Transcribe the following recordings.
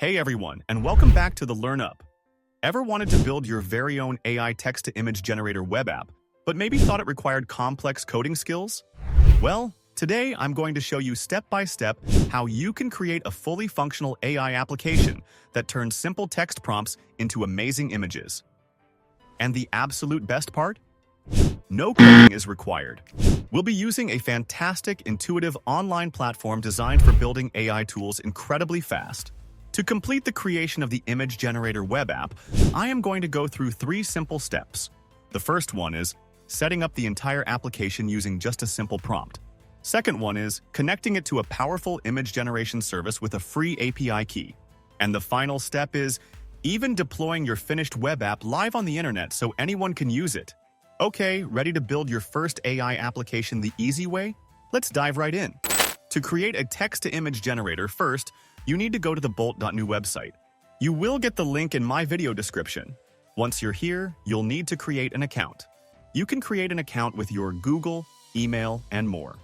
Hey everyone, and welcome back to the Learn Up. Ever wanted to build your very own AI text-to-image generator web app, but maybe thought it required complex coding skills? Well, today I'm going to show you step-by-step how you can create a fully functional AI application that turns simple text prompts into amazing images. And the absolute best part? No coding is required. We'll be using a fantastic, intuitive online platform designed for building AI tools incredibly fast. To complete the creation of the image generator web app, I am going to go through 3 simple steps. The first one is setting up the entire application using just a simple prompt. Second one is connecting it to a powerful image generation service with a free API key. And the final step is even deploying your finished web app live on the internet so anyone can use it. Okay, ready to build your first AI application the easy way? Let's dive right in. To create a text-to-image generator, first, you need to go to the bolt.new website. You will get the link in my video description. Once you're here, you'll need to create an account. You can create an account with your Google, email, and more.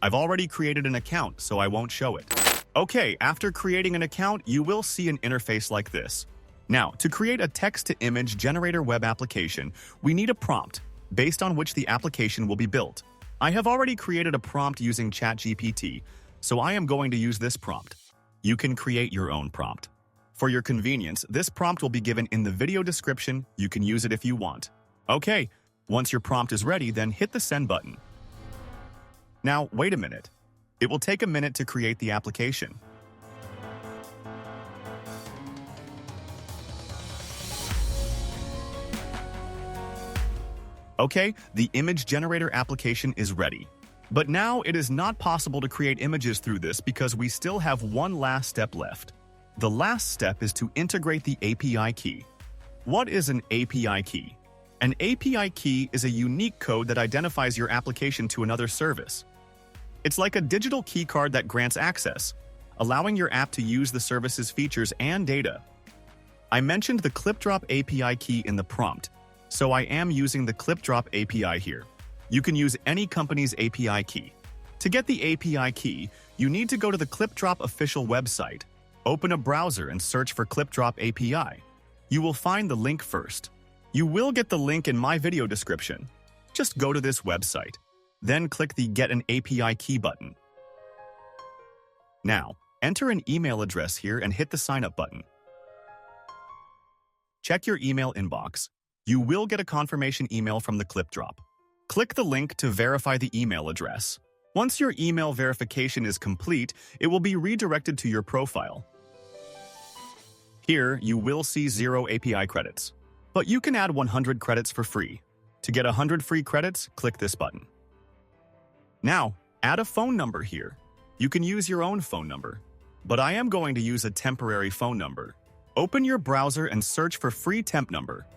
I've already created an account, so I won't show it. Okay, after creating an account, you will see an interface like this. Now, to create a text-to-image generator web application, we need a prompt, based on which the application will be built. I have already created a prompt using ChatGPT, so I am going to use this prompt. You can create your own prompt. For your convenience, this prompt will be given in the video description. You can use it if you want. Okay, once your prompt is ready, then hit the send button. Now, wait a minute. It will take a minute to create the application. Okay, the image generator application is ready. But now it is not possible to create images through this because we still have one last step left. The last step is to integrate the API key. What is an API key? An API key is a unique code that identifies your application to another service. It's like a digital key card that grants access, allowing your app to use the service's features and data. I mentioned the Clipdrop API key in the prompt, so I am using the Clipdrop API here. You can use any company's API key. To get the API key, you need to go to the Clipdrop official website, open a browser and search for Clipdrop API. You will find the link first. You will get the link in my video description. Just go to this website, then click the Get an API Key button. Now, enter an email address here and hit the Sign Up button. Check your email inbox. You will get a confirmation email from the Clipdrop. Click the link to verify the email address. Once your email verification is complete, it will be redirected to your profile. Here, you will see 0 API credits, but you can add 100 credits for free. To get 100 free credits, click this button. Now, add a phone number here. You can use your own phone number, but I am going to use a temporary phone number. Open your browser and search for free temp number.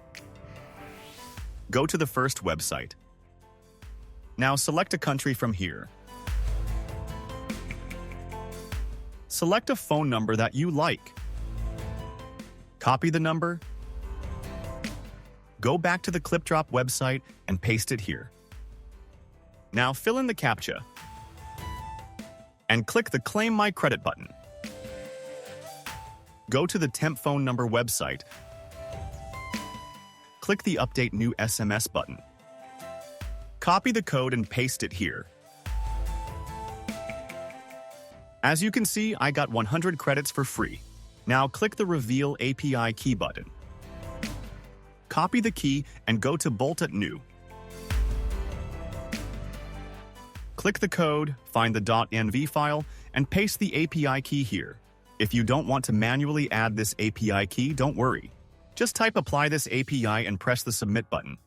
Go to the first website. Now select a country from here. Select a phone number that you like. Copy the number. Go back to the Clipdrop website and paste it here. Now fill in the CAPTCHA and click the Claim My Credit button. Go to the temp phone number website. Click the Update New SMS button. Copy the code and paste it here. As you can see, I got 100 credits for free. Now click the Reveal API Key button. Copy the key and go to bolt.new. Click the code, find the .env file, and paste the API key here. If you don't want to manually add this API key, don't worry. Just type Apply this API and press the Submit button.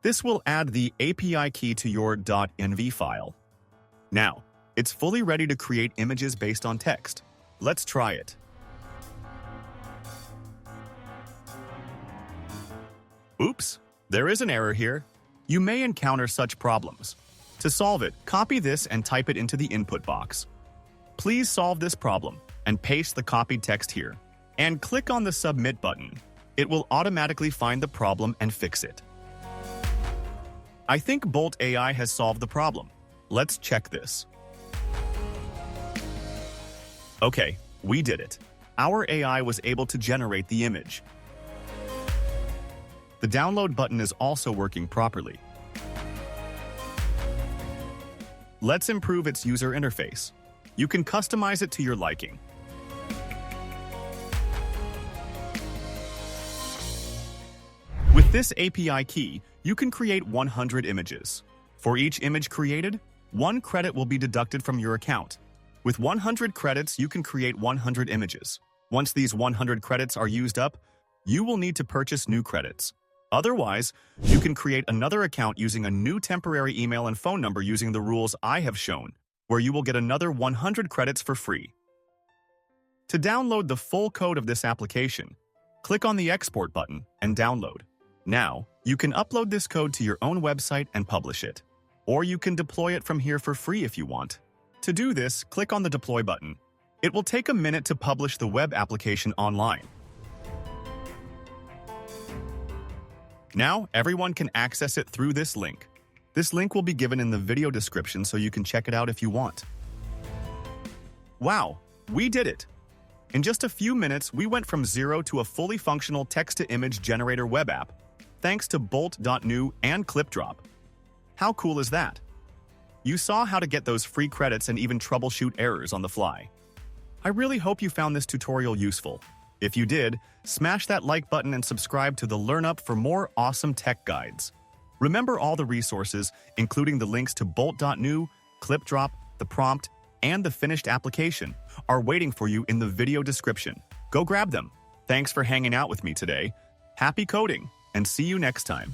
This will add the API key to your .env file. Now, it's fully ready to create images based on text. Let's try it. Oops, there is an error here. You may encounter such problems. To solve it, copy this and type it into the input box. Please solve this problem and paste the copied text here. And click on the Submit button. It will automatically find the problem and fix it. I think Bolt AI has solved the problem. Let's check this. Okay, we did it. our AI was able to generate the image. The download button is also working properly. Let's improve its user interface. You can customize it to your liking. With this API key, you can create 100 images. For each image created, 1 credit will be deducted from your account. With 100 credits, you can create 100 images. Once these 100 credits are used up, you will need to purchase new credits. Otherwise, you can create another account using a new temporary email and phone number using the rules I have shown, where you will get another 100 credits for free. To download the full code of this application, click on the Export button and download. Now, you can upload this code to your own website and publish it. Or you can deploy it from here for free if you want. To do this, click on the Deploy button. It will take a minute to publish the web application online. Now, everyone can access it through this link. This link will be given in the video description so you can check it out if you want. Wow, we did it! In just a few minutes, we went from zero to a fully functional text-to-image generator web app, thanks to Bolt.new and Clipdrop. How cool is that? You saw how to get those free credits and even troubleshoot errors on the fly. I really hope you found this tutorial useful. If you did, smash that like button and subscribe to the Learn Up for more awesome tech guides. Remember, all the resources, including the links to Bolt.new, Clipdrop, the prompt, and the finished application, are waiting for you in the video description. Go grab them. Thanks for hanging out with me today. Happy coding, and see you next time.